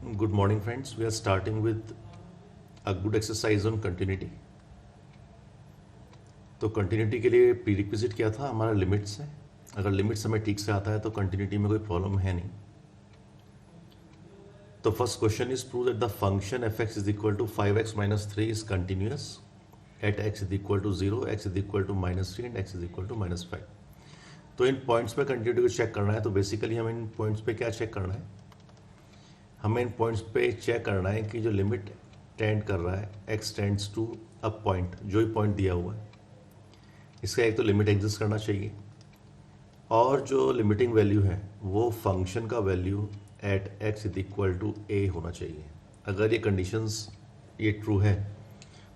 Good morning, friends. We are starting with a good exercise on continuity. तो continuity के लिए prerequisite क्या था? हमारा लिमिट्स है. अगर लिमिट्स हमें ठीक से आता है तो कंटिन्यूटी में कोई प्रॉब्लम है नहीं. तो first question is prove that the function f x is equal to 5x minus 3 is continuous at x is equal to 0, x is equal to minus 3 and x is equal to minus 5. तो इन points पे continuity को check करना है. तो basically हमें इन points पे क्या चेक करना है? हमें इन पॉइंट्स पे चेक करना है कि जो लिमिट टेंड कर रहा है x tends to a point, जो ही पॉइंट दिया हुआ है, इसका एक तो लिमिट एग्जिस्ट करना चाहिए और जो लिमिटिंग वैल्यू है वो फंक्शन का value at x is equal to a होना चाहिए. अगर ये कंडीशंस ये ट्रू है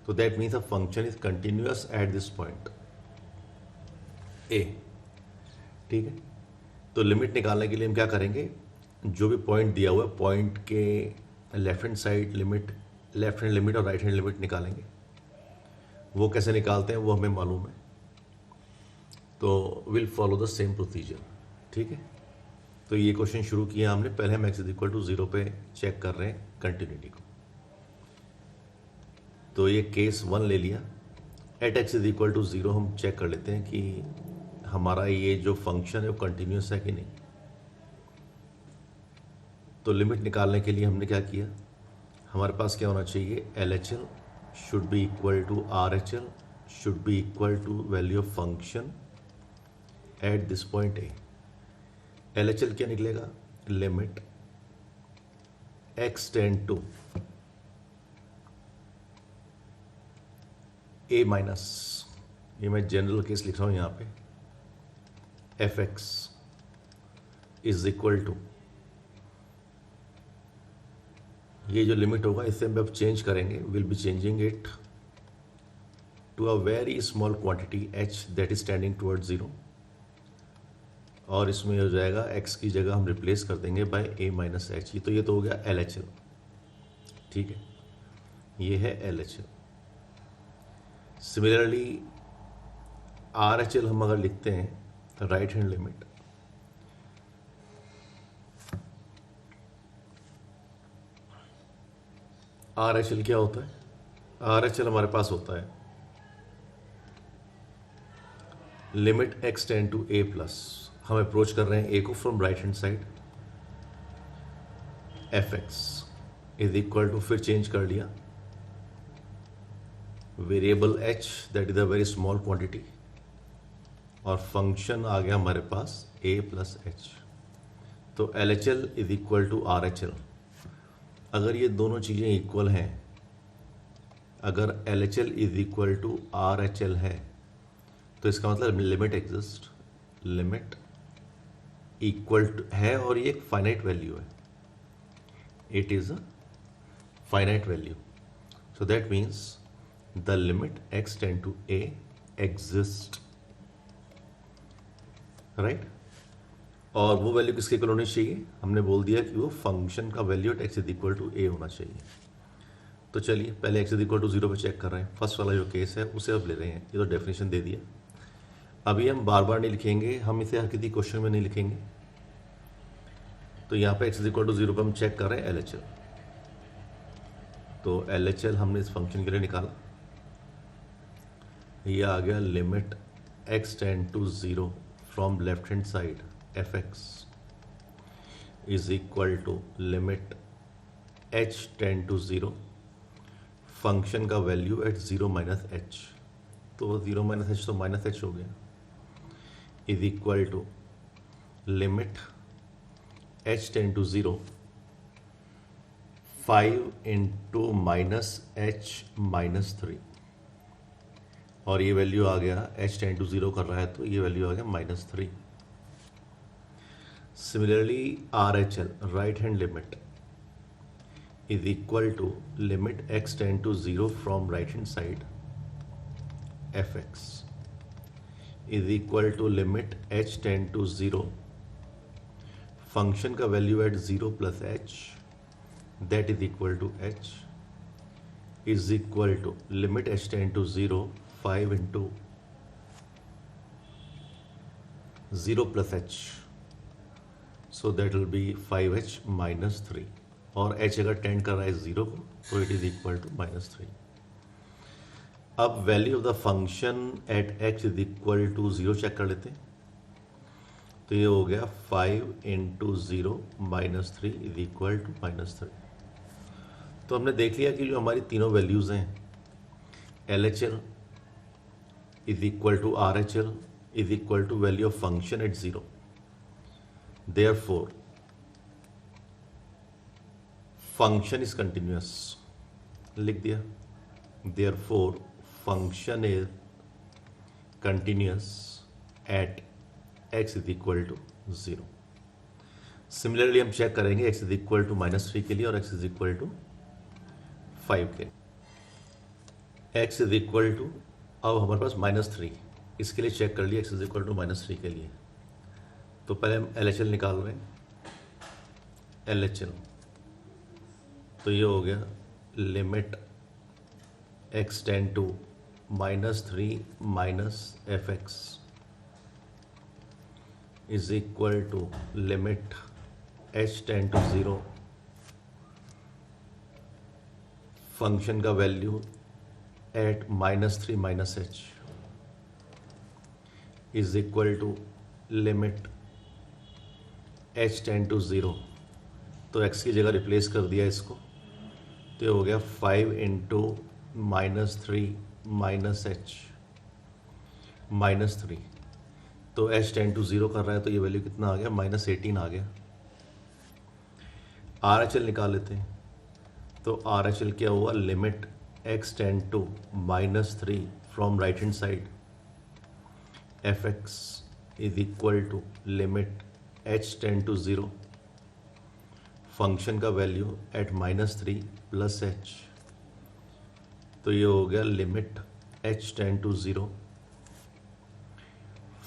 तो that means a function is continuous eight this point a. ठीक है. तो लिमिट निकालने के लिए हम क्या करेंगे? जो भी पॉइंट दिया हुआ है पॉइंट के left hand side limit, left hand limit और राइट हैंड लिमिट निकालेंगे. वो कैसे निकालते हैं वो हमें मालूम है, तो will follow the same procedure. ठीक है. तो ये क्वेश्चन शुरू किया हमने. पहले हम x इज इक्वल टू 0 पे चेक कर रहे हैं कंटिन्यूटी को. तो ये केस 1 ले लिया. At x is equal to 0 हम चेक कर लेते हैं कि हमारा ये जो फंक्शन है वो कंटिन्यूस है कि नहीं. तो लिमिट निकालने के लिए हमने क्या किया? हमारे पास क्या होना चाहिए? LHL should be equal to RHL should be equal to value of function at this point A. LHL क्या निकलेगा? Limit x tend to A minus, ये मैं जनरल केस लिख रहा हूं यहां पे, fx इज इक्वल टू, ये जो लिमिट होगा इससे हम अब चेंज करेंगे. Will be changing it to a very small quantity h that is tending toward 0, और इसमें हो जाएगा x की जगह हम रिप्लेस कर देंगे बाय a माइनस एच. तो ये तो हो गया LHL. ठीक है, ये है LHL. सिमिलरली RHL हम अगर लिखते हैं राइट हैंड लिमिट, RHL क्या होता है? RHL हमारे पास होता है limit x tend to a plus, हम अप्रोच कर रहे हैं a को from right hand side, fx is equal to, फिर चेंज कर लिया variable h that is a very small quantity, और फंक्शन आ गया हमारे पास a प्लस एच. तो LHL is equal to RHL. अगर ये दोनों चीज़ें इक्वल हैं, अगर LHL is equal to RHL है तो इसका मतलब limit exist, limit equal to है, और ये एक फाइनाइट वैल्यू है. It is a finite value. So that means the limit x tend to a exist, right. और वो वैल्यू किसके इक्वल होनी चाहिए? हमने बोल दिया कि वो फंक्शन का value at x is equal to a होना चाहिए. तो चलिए पहले x इज इक्वल टू 0 पे चेक कर रहे हैं. फर्स्ट वाला जो केस है उसे अब ले रहे हैं. ये तो डेफिनेशन दे दिया. अभी हम बार बार नहीं लिखेंगे, हम इसे हर किसी क्वेश्चन में नहीं लिखेंगे. तो यहाँ पे x इज इक्वल टू 0 पे हम चेक कर रहे हैं LHL. तो LHL हमने इस फंक्शन के लिए निकाला. ये आ गया limit x tend to 0 from left hand side fx is equal to limit h tend to 0 function का वैल्यू एट 0 माइनस एच. तो 0 माइनस एच तो माइनस एच हो गया, is equal to limit h tend to 0 5 into minus h minus 3, और ये value आ गया h tend to 0 कर रहा है तो ये वैल्यू आ गया minus 3. Similarly, RHL, right hand limit, is equal to limit x tend to 0 from right hand side fx is equal to limit h tend to 0 function का value at 0 plus h that is equal to h is equal to limit h tend to 0 5 into 0 plus h, so that will be 5h minus 3. और h अगर tend कर रहा है 0 को तो it is equal to -3। अब value of the function at x is equal to 0 check कर लेते हैं। तो ये हो गया 5 इंटू 0 -3 इज इक्वल टू -3। तो हमने देख लिया कि जो हमारी तीनों वैल्यूज हैं LHL is equal to RHL is equal to value of function at 0। Therefore function is continuous, लिख दिया। Therefore function is continuous at x is equal to 0। Similarly हम चेक करेंगे x इज इक्वल टू -3 के लिए और x is equal to 5 के लिए। x is equal to, अब हमारे पास -3, इसके लिए चेक कर लिया x इज इक्वल टू -3 के लिए। तो पहले हम LHL निकाल रहे हैं। LHL तो ये हो गया limit x tend to -3 minus fx is equal to limit h tend to 0 function का value at -3 minus h is equal to limit h tend to 0। तो x की जगह रिप्लेस कर दिया इसको, तो ये हो गया 5 इंटू -3 माइनस h -3। तो h टेंड टू 0 कर रहा है तो ये वैल्यू कितना आ गया, -18 आ गया। RHL निकाल लेते हैं। तो RHL क्या हुआ, limit x tend to -3 from right hand side fx is equal to limit h tend to 0 function का वैल्यू एट -3 प्लस h। तो ये हो गया limit h tend to 0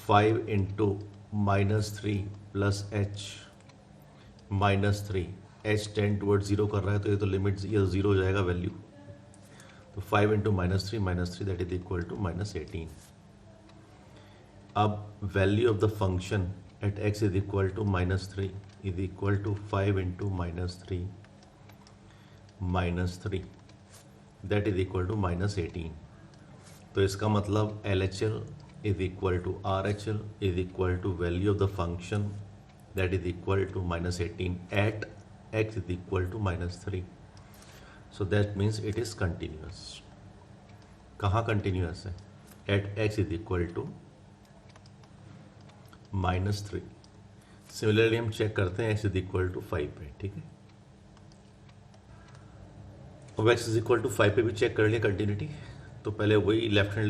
5 into -3 plus h -3 h tend toward 0 कर रहा है तो ये तो लिमिट ये 0 हो जाएगा वैल्यू। तो 5 into -3 that is equal to -18। अब value of the function at x is equal to -3 is equal to 5 into -3 that is equal to -18। तो इसका मतलब LHL is equal to RHL is equal to value of the function that is equal to -18 at x is equal to -3। So that means it is continuous. कहाँ continuous है, at x is equal to -3। Similarly हम check करते हैं x is equal to 5 पे, ठीक है। अब x is equal to 5 पे भी चेक कर लिया कंटिन्यूटी। तो पहले वही left hand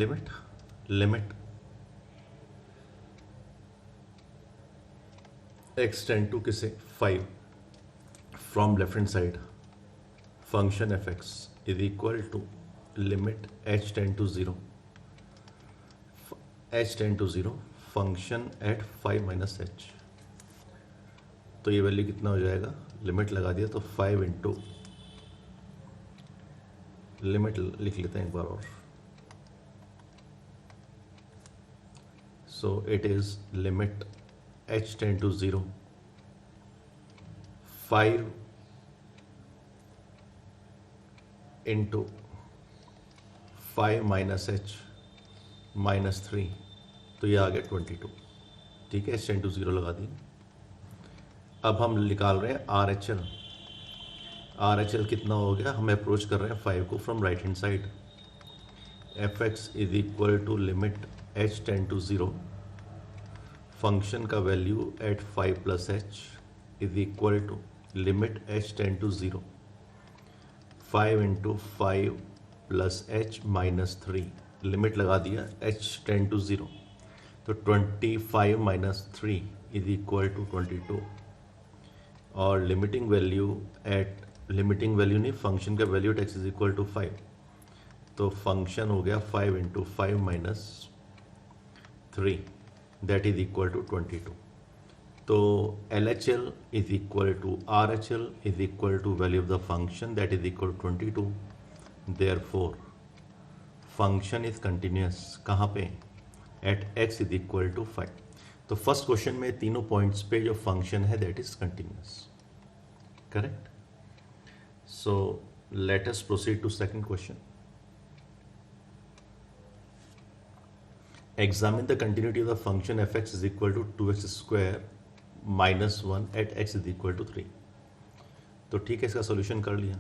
limit x tend to किसे 5 from left hand side function fx is equal to limit h tend to 0 function at 5 minus h। तो ये वैल्यू कितना हो जाएगा, लिमिट लगा दिया तो 5 इंटू लिमिट लिख लेते हैं एक बार और। So it is limit h tend to 0 5 into 5 minus h -3। तो ये आ गया 22, ठीक है। h टेंड टू 0 लगा दिए। अब हम निकाल रहे हैं RHL। RHL कितना हो गया, हम अप्रोच कर रहे हैं 5 को from right hand side. fx is equal to limit h tend to 0 function का value at 5 plus h is equal to limit h tend to 0 5 into 5 plus h -3 limit लगा दिया h टेंड टू 0। तो 25 minus 3 is equal to 22 और limiting value नहीं, function का value at x is equal to 5। तो function हो गया 5 into 5 minus 3 that is equal to 22। तो LHL is equal to RHL is equal to value of the function that is equal to 22। Therefore function is continuous. कहाँ पे, at x is equal to 5। तो first question में तीनों points पे जो function है that is continuous, correct. So let us proceed to second question. Examine the continuity of the function fx is equal to 2x square minus 1 at x is equal to 3. तो ठीक है, इसका solution कर लिया.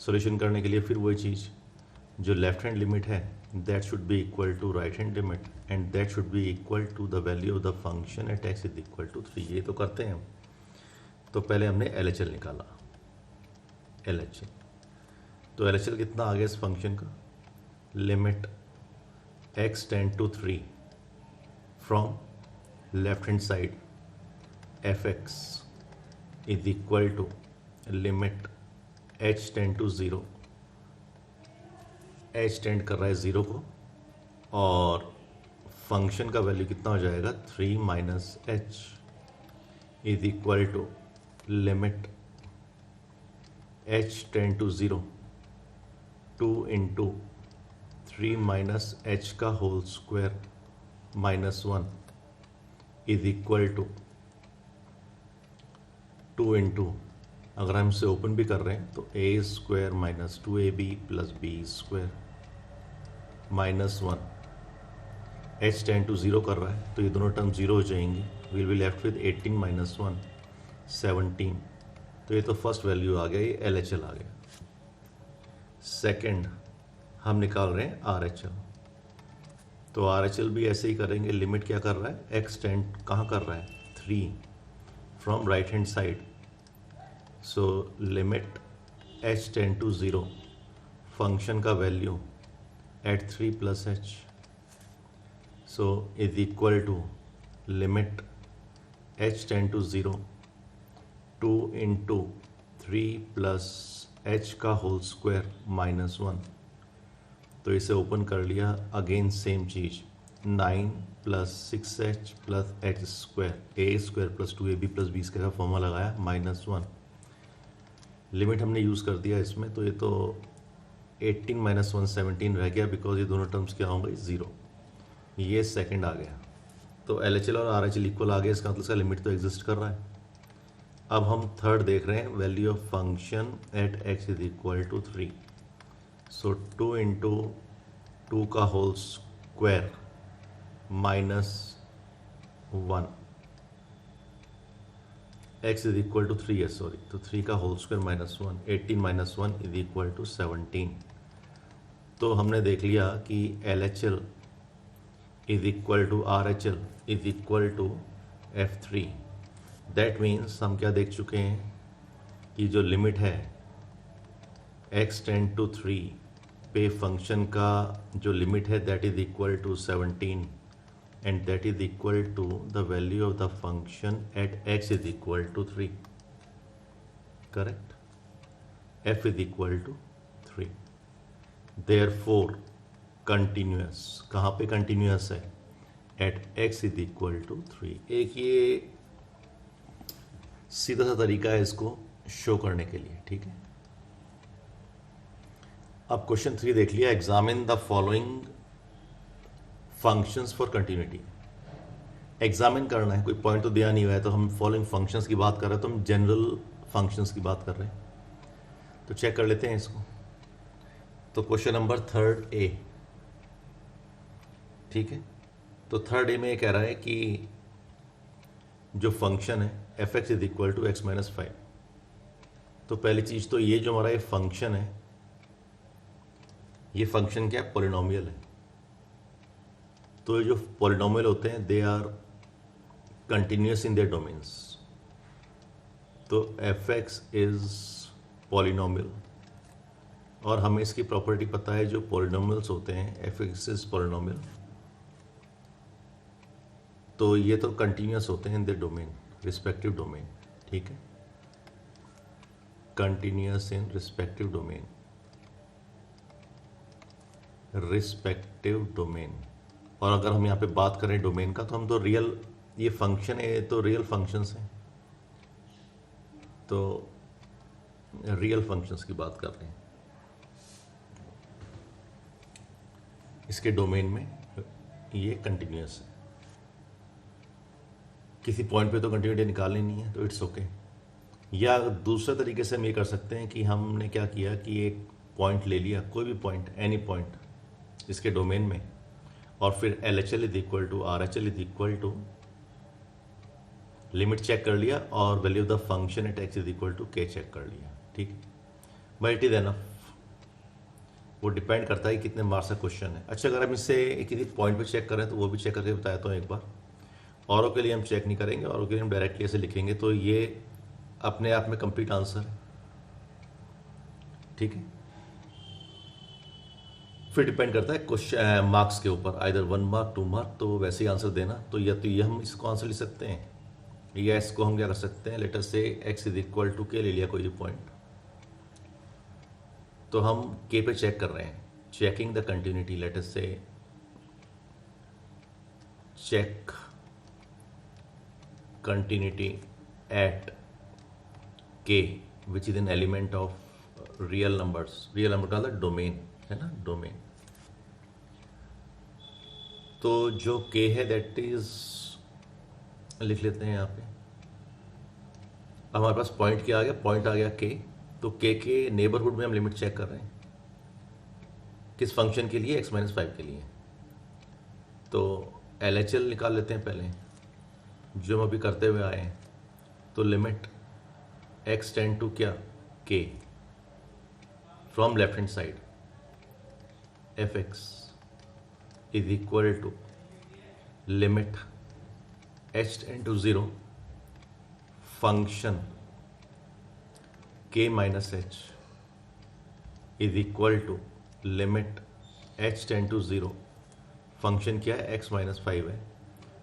Solution करने के लिए फिर वही चीज़, जो लेफ्ट हैंड लिमिट है that should be equal to right hand limit and that should be equal to the value of the function at x is equal to 3. ये तो करते हैं हम. तो पहले हमने LHL निकाला. LHL तो LHL कितना आ गया इस फंक्शन का? Limit x tend to 3 from left hand side fx is equal to limit h tend to 0. h tend कर रहा है 0 को और फंक्शन का वैल्यू कितना हो जाएगा? 3 minus h is equal to limit h tend to 0 2 into 3 minus h का whole square minus 1 is equal to 2 into, अगर हम इसे ओपन भी कर रहे हैं तो a square minus 2ab plus b square minus 1. h tend to 0 कर रहा है तो ये दोनों टर्म 0 हो जाएंगे. Will be left with 18 minus 1 17. तो ये तो फर्स्ट वैल्यू आ गया, ये LHL आ गया. सेकंड हम निकाल रहे हैं RHL. तो RHL भी ऐसे ही करेंगे. लिमिट क्या कर रहा है? x टेंड कहाँ कर रहा है? 3 from right hand side. So limit h tend to 0 function का value at 3 plus h so is equal to limit h tend to 0 2 into 3 plus h का होल स्क्वायर माइनस 1. तो इसे ओपन कर लिया. अगेन सेम चीज 9 plus 6h plus h square a square plus 2ab plus b square का formula लगाया minus 1. Limit हमने use कर दिया इसमें. तो ये तो 18 माइनस 1 17 रह गया बिकॉज ये दोनों टर्म्स क्या होंगे? 0. ये सेकंड आ गया. तो LHL और RHL इक्वल आ गया. इसका मतलब इसका लिमिट तो एग्जिस्ट कर रहा है. अब हम थर्ड देख रहे हैं. Value of function at x is equal to 3. So 2 into 2 का whole square minus 1 x is equal to 3 है, सॉरी. तो 3 का whole square minus 1 18 minus 1 is equal to 17. तो हमने देख लिया कि LHL is equal to RHL is equal to F3. That means हम क्या देख चुके हैं कि जो लिमिट है x टेंड टू 3 पे फंक्शन का जो लिमिट है that is equal to 17 and that is equal to the value of the function at x is equal to 3. Correct? F is equal to 3. Therefore, continuous. कहाँ पे continuous है? At x is equal to 3. एक ये सीधा सा तरीका है इसको शो करने के लिए. ठीक है. अब क्वेश्चन 3 देख लिया. Examine the following functions for continuity. Examine करना है, कोई पॉइंट तो दिया नहीं हुआ है. तो हम फॉलोइंग फंक्शंस की बात कर रहे हैं, तो हम जनरल फंक्शंस की बात कर रहे हैं. तो चेक कर लेते हैं इसको. तो क्वेश्चन नंबर थर्ड ए. ठीक है. तो थर्ड ए में ये कह रहा है कि जो फंक्शन है f x is equal to x minus 5. तो पहली चीज तो ये जो हमारा ये फंक्शन है, ये फंक्शन क्या है? पॉलिनोमियल है. तो ये जो पॉलिनोमियल होते हैं they are continuous in their domains. तो एफ एक्स इज पॉलिनोमियल और हमें इसकी प्रॉपर्टी पता है. जो पॉलिनोमियल्स होते हैं एफ एक्स इज पॉलिनोमियल, तो ये तो कंटिन्यूस होते हैं in their domain, respective domain. ठीक है. Continuous in respective domain, respective domain. और अगर हम यहाँ पे बात करें डोमेन का, तो हम तो रियल, ये फंक्शन है तो रियल फंक्शंस हैं, तो रियल फंक्शंस की बात कर रहे हैं. इसके डोमेन में ये कंटिन्यूस है. किसी पॉइंट पे तो कंटिन्यूटी निकालनी नहीं है, तो इट्स ओके. या दूसरे तरीके से हम ये कर सकते हैं कि हमने क्या किया कि एक पॉइंट ले लिया, कोई भी पॉइंट, एनी पॉइंट इसके डोमेन में, और फिर L H L is equal to R H L is equal to limit check कर लिया और value of the function at x is equal to k check कर लिया, ठीक है, बट इट इज एनफ। वो डिपेंड करता है कितने मार्क्स का क्वेश्चन है। अच्छा, अगर हम इससे किसी पॉइंट पे चेक करें तो वो भी चेक करके बताता हूँ एक बार। औरों के लिए हम चेक नहीं करेंगे, औरों के लिए हम डायरेक्टली ऐसे लिखेंगे, तो ये अपने आप में कंप्लीट आंसर है, ठीक है। फिर डिपेंड करता है क्वेश्चन मार्क्स के ऊपर, आइदर 1 मार्क 2 मार्क, तो वैसे ही आंसर देना। तो या तो ये हम इसको आंसर लिख सकते हैं, या इसको हम क्या कर सकते हैं, लेटर से एक्स इज इक्वल टू के ले लिया कोई भी पॉइंट, तो हम के पे चेक कर रहे हैं, चेकिंग द कंटिन्यूटी, लेटर से चेक कंटिन्यूटी एट के which is an element of real numbers. Real number का मतलब डोमेन है ना, डोमेन। तो जो के है दैट इज, लिख लेते हैं यहाँ पे, हमारे पास पॉइंट क्या आ गया, पॉइंट आ गया के, तो के नेबरहुड में हम लिमिट चेक कर रहे हैं, किस फंक्शन के लिए, x-5 के लिए। तो LHL निकाल लेते हैं पहले, जो हम अभी करते हुए आए हैं। तो लिमिट x टेंड टू क्या, k from left hand side fx is equal to limit h tend to 0 function k minus h is equal to limit h tend to 0 function क्या है, x-5 है,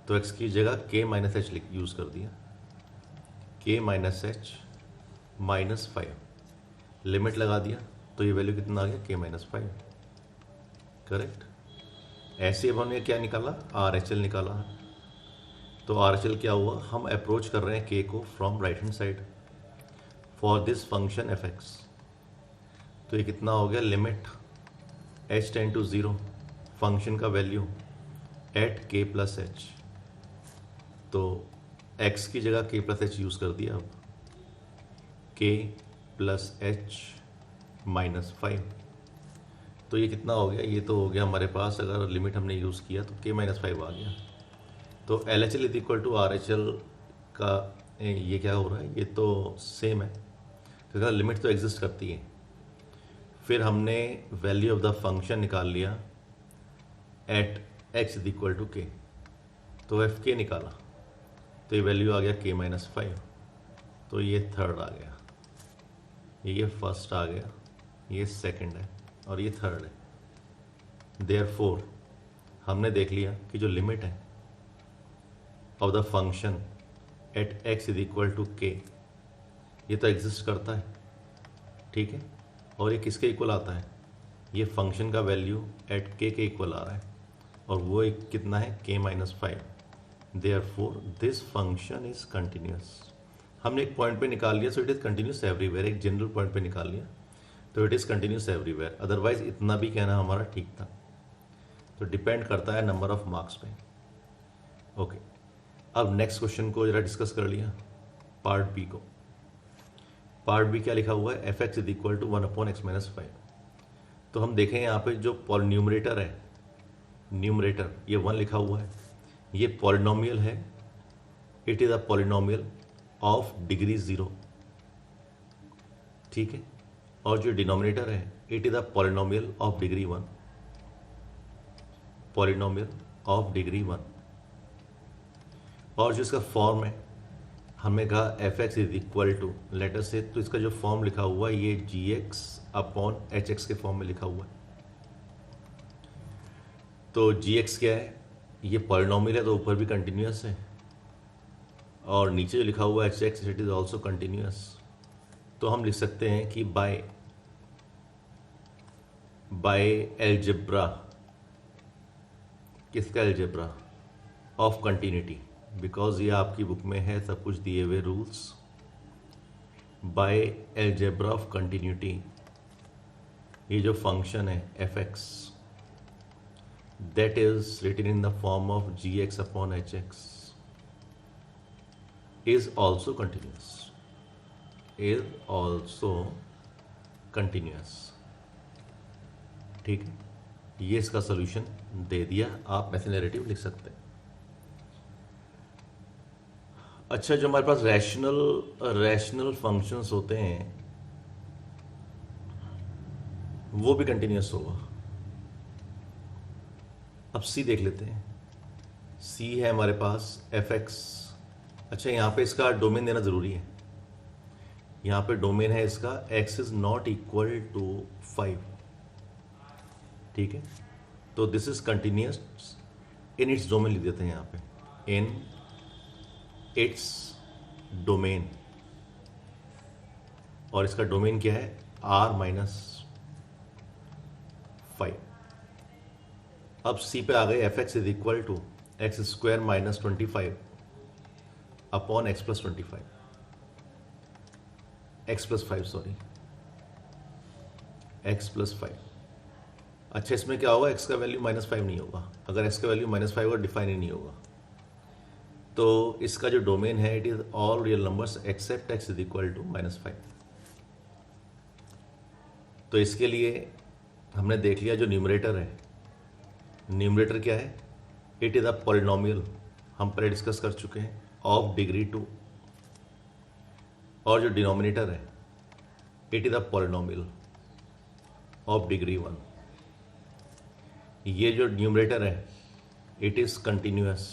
तो x की जगह k minus h use कर दिया, k minus h minus 5, limit लगा दिया, तो ये वैल्यू कितना आ गया, k माइनस 5, करेक्ट। ऐसे अब हमने क्या निकाला, RHL निकाला। तो RHL क्या हुआ, हम अप्रोच कर रहे हैं k को from right hand side for this function fx, तो ये कितना हो गया, limit h tend to 0 function का value at k plus h, तो x की जगह k प्लस h यूज कर दिया, अब k प्लस h माइनस 5, तो ये कितना हो गया, ये तो हो गया हमारे पास, अगर लिमिट हमने यूज किया तो k माइनस 5 आ गया। तो LHL is equal to RHL का ये क्या हो रहा है, ये तो सेम है, तो लिमिट तो एग्जिस्ट करती है। फिर हमने वैल्यू ऑफ द फंक्शन निकाल लिया at x is equal to k, तो एफ के निकाला, तो ये वैल्यू आ गया k माइनस 5, तो ये थर्ड आ गया, ये फर्स्ट आ गया, ये सेकंड है और ये थर्ड है। देयरफॉर हमने देख लिया कि जो लिमिट है of the function at x is equal to k, ये तो एग्जिस्ट करता है, ठीक है, और ये किसके इक्वल आता है, ये फंक्शन का वैल्यू एट k के इक्वल आ रहा है, और वो एक कितना है, k minus 5। Therefore this function is continuous. हमने एक पॉइंट पे निकाल लिया, सो इट इज कंटिन्यूस एवरीवेयर, एक जनरल पॉइंट पे निकाल लिया, तो it is continuous everywhere. Otherwise इतना भी कहना हमारा ठीक था। तो डिपेंड करता है नंबर ऑफ मार्क्स पे। ओके, अब नेक्स्ट क्वेश्चन को जरा डिस्कस कर लिया, पार्ट बी को। पार्ट बी क्या लिखा हुआ है, f x is equal to 1/x-5। तो हम देखें यहाँ पे जो न्यूमरेटर है, न्यूमरेटर ये 1 लिखा हुआ है, ये पॉलिनोमियल है, it is a polynomial of degree 0, ठीक है, और जो डिनोमिनेटर है it is a polynomial of degree 1, polynomial of degree 1। और जो इसका फॉर्म है, हमें कहा f x is equal to letter से, तो इसका जो फॉर्म लिखा हुआ है ये g x upon h x के फॉर्म में लिखा हुआ है। तो जी एक्स क्या है, ये पॉलिनोमियल है तो ऊपर भी कंटिन्यूस है, और नीचे जो लिखा हुआ है h x it is also continuous. तो हम लिख सकते हैं कि बाय एलजेब्रा, किसका एलजेब्रा, ऑफ कंटिन्यूटी, बिकॉज ये आपकी बुक में है सब कुछ दिए हुए rules. By algebra of continuity, ये जो फंक्शन है f x that is written in the form of g x upon h x is also continuous. Is also continuous. ठीक है, ये इसका सोल्यूशन दे दिया। आप ऐसे नैरेटिव लिख सकते हैं। अच्छा, जो हमारे पास रैशनल फंक्शंस होते हैं वो भी कंटिन्यूस होगा। अब सी देख लेते हैं। सी है हमारे पास एफ एक्स। अच्छा, यहाँ पे इसका डोमेन देना ज़रूरी है। यहाँ पे डोमेन है इसका x is not equal to 5। ठीक है, तो this is continuous in its domain लिख देते हैं यहाँ पे, इन इट्स डोमेन। और इसका डोमेन क्या है, r-5। अब c पे आ गए, f x is equal to x square minus 25 upon x plus 25, x plus 5 sorry, x plus 5। अच्छा, इसमें क्या होगा, x का वैल्यू -5 नहीं होगा। अगर x का वैल्यू -5 होगा डिफाइन ही नहीं होगा। तो इसका जो डोमेन है, it is all real numbers except x is equal to -5। तो इसके लिए हमने देख लिया जो न्यूमरेटर है, न्यूमरेटर क्या है, इट इज अ पॉलिनोमियल, हम पहले डिस्कस कर चुके हैं, ऑफ डिग्री 2। और जो डिनोमिनेटर है, it is a polynomial of degree 1। ये जो न्यूमरेटर है, इट इज कंटिन्यूअस,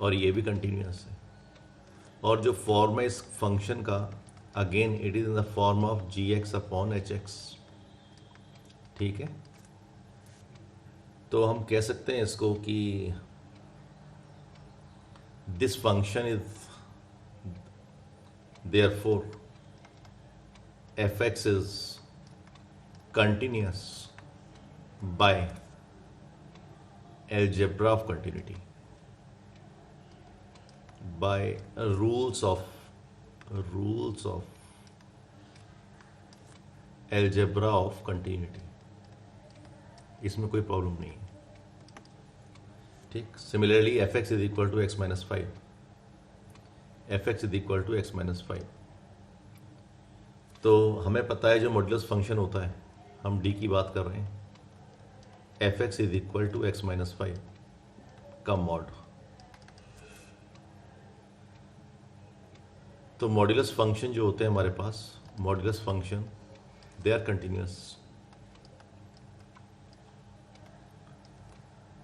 और ये भी कंटिन्यूअस है। और जो फॉर्म है इस फंक्शन का, again it is in the form of gx upon hx। ठीक है, तो हम कह सकते हैं इसको कि this function is therefore fx is continuous by algebra of continuity, by rules of algebra of continuity। इसमें कोई प्रॉब्लम नहीं है। ठीक, similarly f x is equal to x minus 5, f x is equal to x minus 5। तो हमें पता है जो मॉड्यूलस फंक्शन होता है, हम डी की बात कर रहे हैं, f x is equal to x minus 5 का मॉड। तो मॉड्यूलस फंक्शन जो होते हैं हमारे पास, modulus function they are continuous.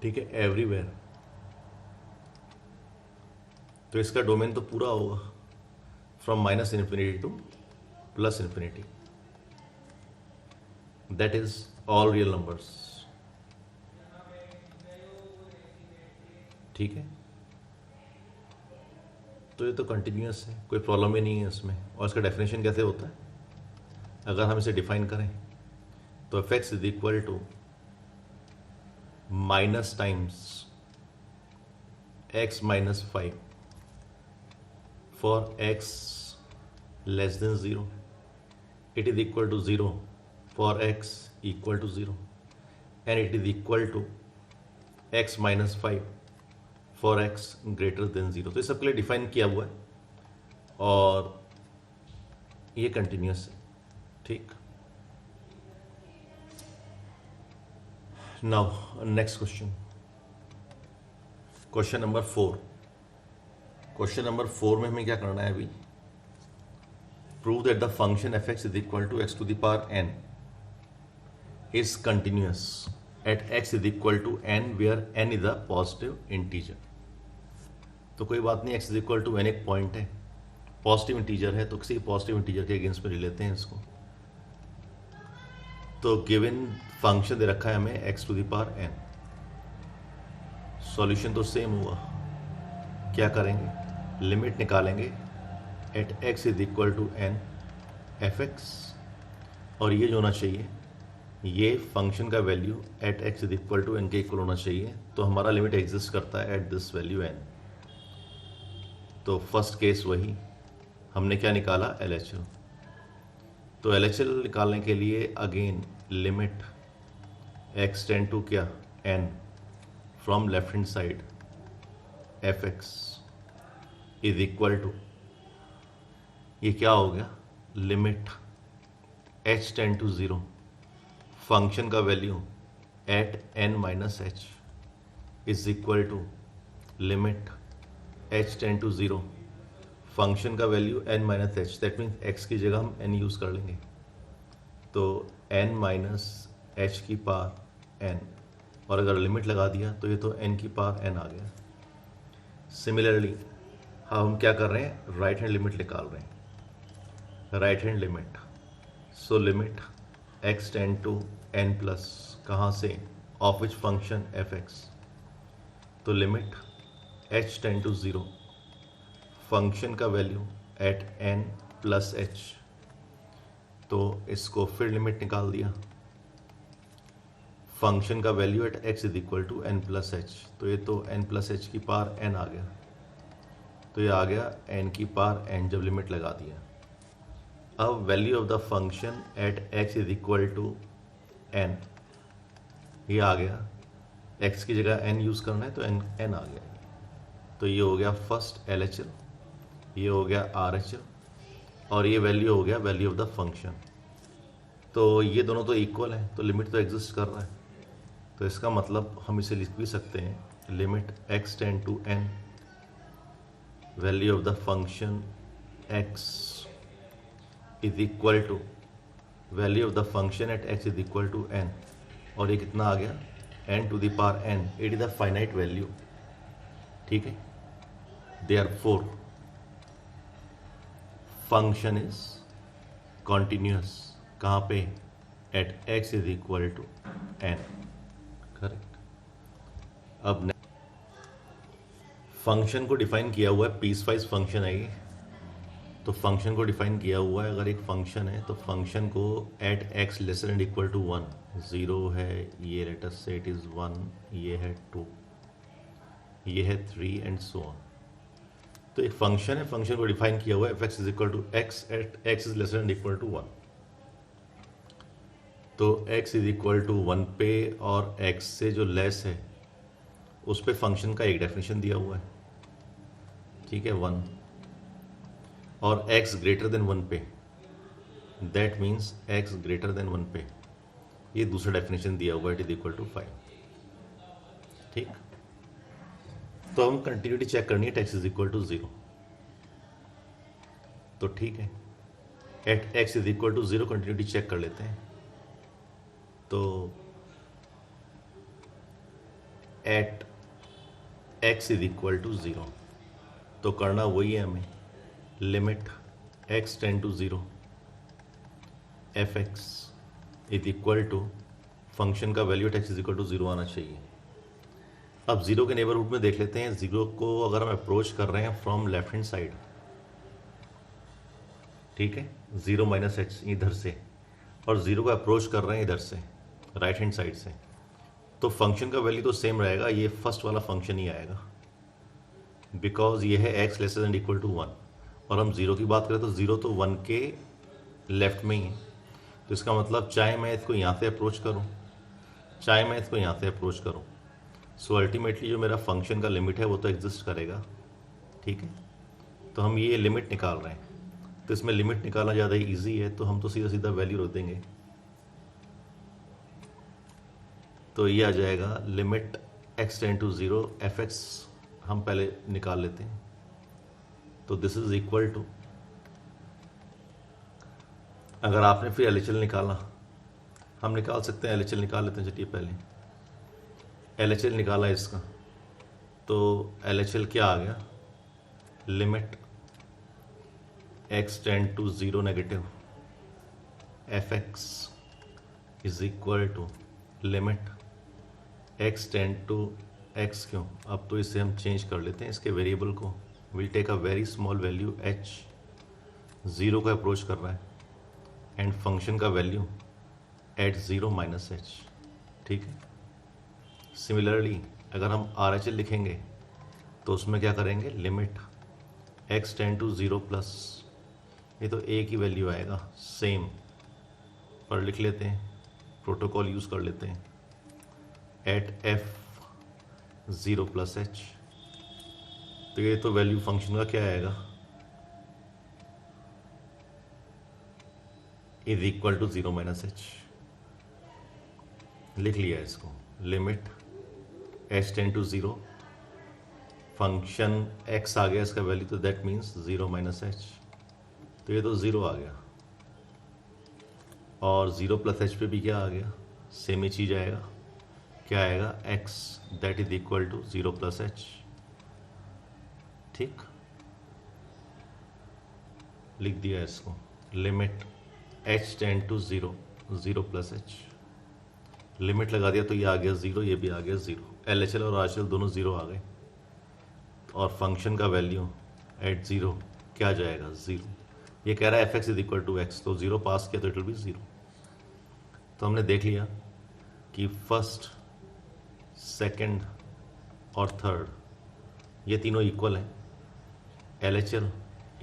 ठीक है, एवरीवेयर। तो इसका डोमेन तो पूरा होगा, from minus infinity to plus infinity, that is all real numbers. ठीक है, तो ये तो कंटिन्यूअस है, कोई प्रॉब्लम ही नहीं है इसमें। और इसका डेफिनेशन कैसे होता है, अगर हम इसे डिफाइन करें तो f x is equal to minus times x minus 5 for x less than 0, it is equal to 0 for x equal to 0, and it is equal to x minus 5 for x greater than 0। तो इस सबके लिए define किया हुआ है और ये continuous है। ठीक, now next question, question number 4। Question number 4 में हमें क्या करना है अभी, prove that the function f x is equal to x to the power n is continuous at x is equal to n where n is a positive integer. तो कोई बात नहीं, x is equal to n एक point है, positive integer है, तो किसी positive integer के अगेंस्ट में ले लेते हैं इसको। तो गिवन फंक्शन दे रखा है हमें x to the power n, solution तो सेम हुआ। क्या करेंगे, लिमिट निकालेंगे at x is equal to n f x, और ये जो होना चाहिए, ये फंक्शन का value at x is equal to n के इक्वल होना चाहिए। तो हमारा लिमिट एग्जिस्ट करता है एट दिस वैल्यू n। तो फर्स्ट केस वही, हमने क्या निकाला, LHL। तो LHL निकालने के लिए again limit x tend to क्या, n, from left hand side f x is equal to, ये क्या हो गया, limit h tend to 0 function का value at n minus h is equal to limit h tend to 0 function का value n minus h, that means x की जगह हम n use कर लेंगे, तो n माइनस एच की पावर n, और अगर लिमिट लगा दिया तो ये तो n की पावर n आ गया। सिमिलरली हम क्या कर रहे हैं, राइट हैंड लिमिट निकाल रहे हैं, right hand limit, so limit x tend to n plus कहाँ से, ऑफ विच फंक्शन fx, तो limit h tend to 0 function का value at n plus h, तो इसको फिर लिमिट निकाल दिया, फंक्शन का value at x is equal to n plus h, तो ये तो n प्लस एच की पावर n आ गया, तो ये आ गया n की पावर n जब लिमिट लगा दिया। अब value of the function at x is equal to n, ये आ गया, x की जगह n यूज़ करना है तो n आ गया, तो ये हो गया फर्स्ट LHL, ये हो गया RHL, और ये वैल्यू हो गया वैल्यू ऑफ द फंक्शन। तो ये दोनों तो इक्वल हैं, तो लिमिट तो एग्जिस्ट कर रहा है, तो इसका मतलब हम इसे लिख भी सकते हैं limit x tend to n value of the function x is equal to value of the function at x is equal to n, और ये कितना आ गया n to the power n, it is a finite value, ठीक है। Therefore function is continuous, कहाँ पे, at x is equal to n, correct. अब फंक्शन को डिफाइन किया हुआ है, पीस वाइज फंक्शन है ये, तो फंक्शन को डिफाइन किया हुआ है, अगर एक फंक्शन है तो फंक्शन को at x lesser and equal to 1, 0 है, ये लेट अस से इट इज 1, ये है 2, ये है 3 एंड सो ऑन। तो एक फंक्शन है, फंक्शन को डिफाइन किया हुआ है f(x) is equal to x at x is lesser and equal to 1, तो x इज इक्वल टू 1 पे और x से जो लेस है उस पे फंक्शन का एक डेफिनेशन दिया हुआ है, ठीक है, 1, और x ग्रेटर देन 1 पे, that means x greater than 1 पे ये दूसरा डेफिनेशन दिया हुआ है, इट इज इक्वल टू 5, ठीक। तो हम कंटिन्यूटी चेक करनी है at x is equal to 0, तो ठीक है, at x is equal to 0 continuity check कर लेते हैं। तो at x is equal to 0, तो करना वही है हमें, limit x tend to 0 fx is equal to function का value at x is equal to 0 आना चाहिए। अब 0 के नेबरहुड में देख लेते हैं, 0 को अगर हम अप्रोच कर रहे हैं फ्रॉम लेफ्ट हैंड साइड, ठीक है, 0 माइनस एच इधर से, और 0 को अप्रोच कर रहे हैं इधर से राइट हैंड साइड से, तो फंक्शन का वैल्यू तो सेम रहेगा, ये फर्स्ट वाला फंक्शन ही आएगा, बिकॉज ये है x less than equal to 1, और हम 0 की बात करें तो 0 तो 1 के लेफ्ट में ही है, तो इसका मतलब चाहे मैं इसको यहाँ से अप्रोच करूँ, चाहे मैं इसको यहाँ से अप्रोच करूँ, सो अल्टीमेटली जो मेरा फंक्शन का लिमिट है वो तो एग्जिस्ट करेगा, ठीक है। तो हम ये लिमिट निकाल रहे हैं, तो इसमें लिमिट निकालना ज़्यादा ईजी है, तो हम तो सीधा सीधा वैल्यू रख देंगे, तो ये आ जाएगा limit x tend to 0 fx, हम पहले निकाल लेते हैं, तो दिस इज इक्वल टू, अगर आपने फिर LHL निकाला, हम निकाल सकते हैं, LHL निकाल लेते हैं, चलिए पहले LHL निकाला इसका, तो LHL क्या आ गया, limit x tend to 0 negative fx is equal to limit x tend to x, क्यों, अब तो इसे हम चेंज कर लेते हैं, इसके वेरिएबल को, will take a very small value h, 0 को अप्रोच कर रहा है, एंड फंक्शन का वैल्यू एट 0 माइनस एच, ठीक है। सिमिलरली अगर हम RHL लिखेंगे तो उसमें क्या करेंगे, limit x tend to 0 plus, ये तो a की वैल्यू आएगा सेम, पर लिख लेते हैं, प्रोटोकॉल यूज़ कर लेते हैं, एट f 0 प्लस h, तो ये तो वैल्यू फंक्शन का क्या आएगा, is equal to 0 minus h. लिख लिया इसको, limit h tend to 0, function x आ गया इसका वैल्यू, तो दैट मीन्स 0 माइनस एच, तो ये तो 0 आ गया। और 0 प्लस एच पे भी क्या आ गया, सेम ही चीज आएगा, क्या आएगा, x that is equal to 0 plus h. ठीक, लिख दिया इसको, limit h tend to 0, 0 plus h, limit लगा दिया तो ये आ गया 0, ये भी आ गया 0, LHL और RHL दोनों 0 आ गए, और फंक्शन का वैल्यू एट 0 क्या जाएगा, 0। ये कह रहा है fx is equal to x, तो 0 पास किया तो इट विल बी 0। तो हमने देख लिया कि फर्स्ट, सेकंड और थर्ड ये तीनों इक्वल हैं। LHL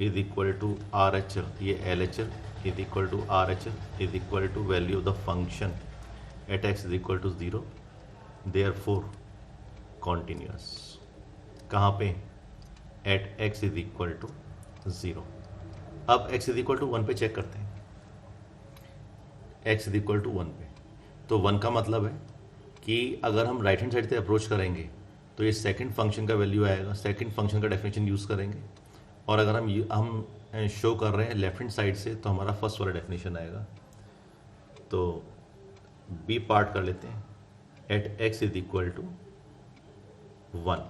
is equal to RHL, ये LHL is equal to RHL is equal to value of the function at x is equal to 0, therefore continuous. कहाँ पे, at x is equal to 0। अब x is equal to 1 पे check करते हैं, x is equal to 1 पे, तो 1 का मतलब है कि अगर हम राइट हैंड साइड से अप्रोच करेंगे तो ये सेकंड फंक्शन का वैल्यू आएगा, सेकंड फंक्शन का डेफिनेशन यूज़ करेंगे, और अगर हम शो कर रहे हैं लेफ्ट हैंड साइड से तो हमारा फर्स्ट वाला डेफिनेशन आएगा। तो बी पार्ट कर लेते हैं, at x is equal to 1।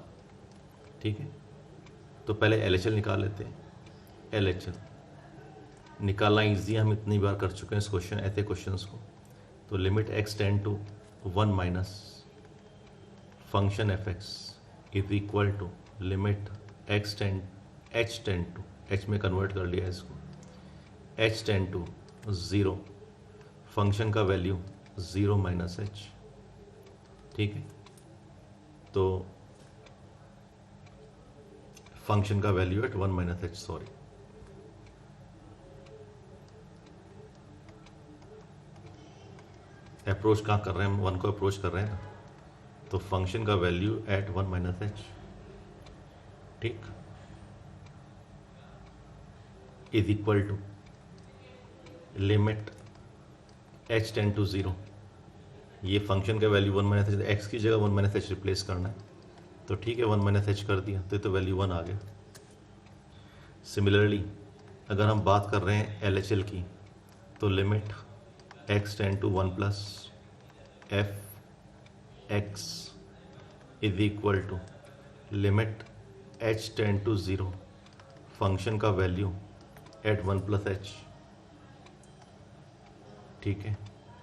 ठीक है, तो पहले LHL निकाल लेते हैं। LHL निकालना ईजी, हम इतनी बार कर चुके हैं इस क्वेश्चन, ऐसे क्वेश्चंस को। तो limit x tend to 1 minus function f x is equal to limit x tend to h में कन्वर्ट कर लिया इसको, h टेंड टू 0, फंक्शन का वैल्यू 0 माइनस एच। ठीक है, तो फंक्शन का value at 1 minus h, sorry, approach कहाँ कर रहे हैं हम, 1 को अप्रोच कर रहे हैं ना, तो फंक्शन का वैल्यू एट 1 माइनस एच। ठीक, is equal to limit h tend to 0, ये फंक्शन का वैल्यू 1 माइनस एच, एक्स की जगह 1 माइनस एच रिप्लेस करना है, तो ठीक है 1 माइनस एच कर दिया, तो वैल्यू 1 आ गया। सिमिलरली अगर हम बात कर रहे हैं LHL की, तो limit x tend to 1 plus f x is equal to limit h tend to 0, function का वैल्यू एट 1 प्लस एच। ठीक है,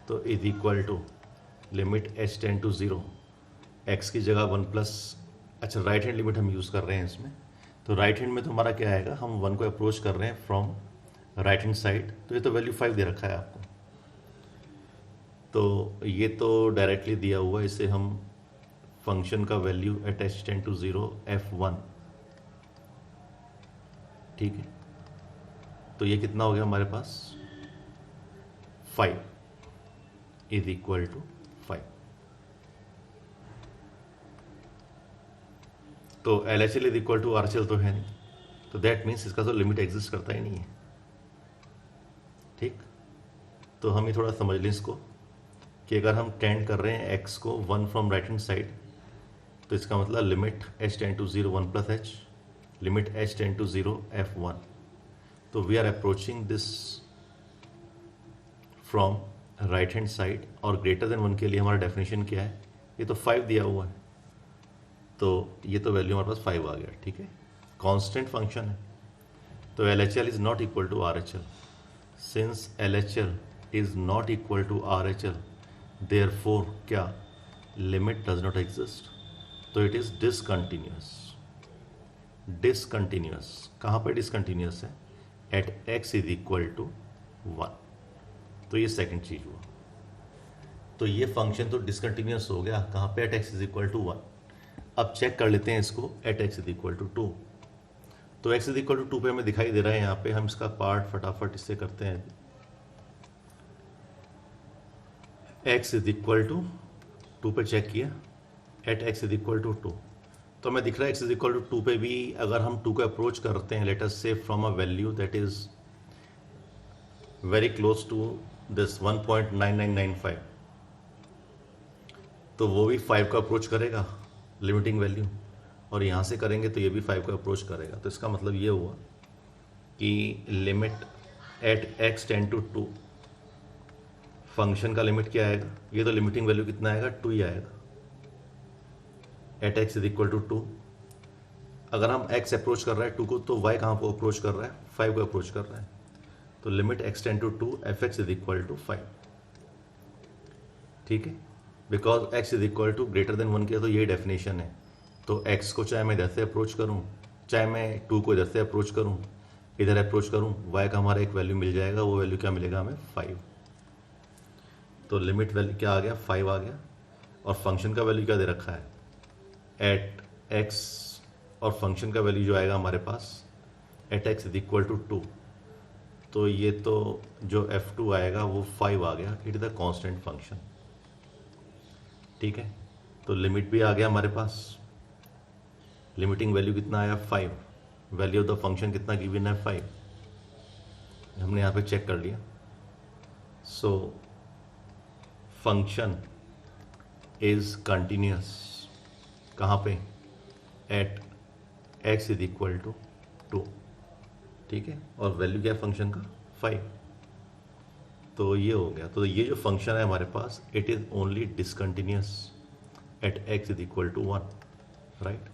तो is equal to limit h tend to 0, x की जगह 1 प्लस, अच्छा राइट हैंड लिमिट हम use कर रहे हैं इसमें, तो राइट हैंड में तो हमारा क्या आएगा, हम 1 को अप्रोच कर रहे हैं फ्रॉम राइट हैंड साइड, तो ये तो वैल्यू 5 दे रखा है आपको, तो ये तो डायरेक्टली दिया हुआ है, इसे हम फंक्शन का value at h tend to 0 f1। ठीक है, तो ये कितना हो गया हमारे पास, 5 इज इक्वल टू 5। तो LHL is equal to RHL तो है नहीं, तो दैट मीन्स इसका तो लिमिट एग्जिस्ट करता ही नहीं है। ठीक, तो हम ये थोड़ा समझ लें इसको कि अगर हम टेंड कर रहे हैं x को 1 फ्रॉम राइट हैंड साइड, तो इसका मतलब limit h tend to 0 1 plus h, limit h tend to 0 f1। तो we are approaching this from right hand side, और ग्रेटर देन 1 के लिए हमारा डेफिनेशन क्या है, ये तो 5 दिया हुआ है, तो ये तो वैल्यू हमारे पास 5 आ गया। ठीक है, कांस्टेंट फंक्शन है, तो LHL is not equal to RHL, since LHL is not equal to RHL, therefore क्या, लिमिट डज नॉट एग्जिस्ट, तो इट इज डिसकंटिन्यूअस। डिसकंटिन्यूअस कहाँ पे डिसकंटिन्यूअस है, at x is equal to 1, तो ये सेकंड चीज हुआ। तो ये फंक्शन तो डिसकंटिन्यूअस हो गया, कहाँ पे, at x is equal to 1। अब चेक कर लेते हैं इसको at x is equal to 2, तो x इज इक्वल टू 2 पे हमें दिखाई दे रहा है यहाँ पे, हम इसका पार्ट फटाफट इससे करते हैं। x इज इक्वल टू 2 पे चेक किया, at x is equal to 2, तो हमें दिख रहा है x इज इक्वल टू 2 पे भी अगर हम 2 को अप्रोच करते हैं, let us say from a value that is very close to this 1.9995, तो वो भी 5 का अप्रोच करेगा लिमिटिंग वैल्यू, और यहाँ से करेंगे तो ये भी 5 का अप्रोच करेगा। तो इसका मतलब ये हुआ कि limit at x tend to 2, function का लिमिट क्या आएगा, ये तो लिमिटिंग वैल्यू कितना आएगा, 2 ही आएगा, at x is equal to 2। अगर हम x अप्रोच कर रहा है 2 को, तो y कहाँ को अप्रोच कर रहा है, 5 को अप्रोच कर रहा है, तो limit x tend to 2 f x is equal to 5। ठीक है, because x is equal to greater than 1 किया, तो ये डेफिनेशन है। तो x को चाहे मैं इधर से अप्रोच करूँ, चाहे मैं 2 को इधर से अप्रोच करूँ, इधर अप्रोच करूँ, y का हमारा एक वैल्यू मिल जाएगा, वो वैल्यू क्या मिलेगा हमें, 5। तो लिमिट वैल्यू क्या आ गया, 5 आ गया, और फंक्शन का वैल्यू क्या दे रखा है, एट x, और फंक्शन का वैल्यू जो आएगा हमारे पास at x is equal to 2, तो ये तो जो f2 आएगा वो 5 आ गया, it is the constant function. ठीक है, तो लिमिट भी आ गया हमारे पास, लिमिटिंग वैल्यू कितना आया, 5, वैल्यू ऑफ द फंक्शन कितना गिवन है, 5, हमने यहाँ पे चेक कर लिया। सो फंक्शन इज कंटिन्यूस कहाँ पे, at x is equal to 2। ठीक है, और वैल्यू क्या है फंक्शन का, 5। तो ये हो गया, तो ये जो फंक्शन है हमारे पास, it is only discontinuous at x is equal to 1, right.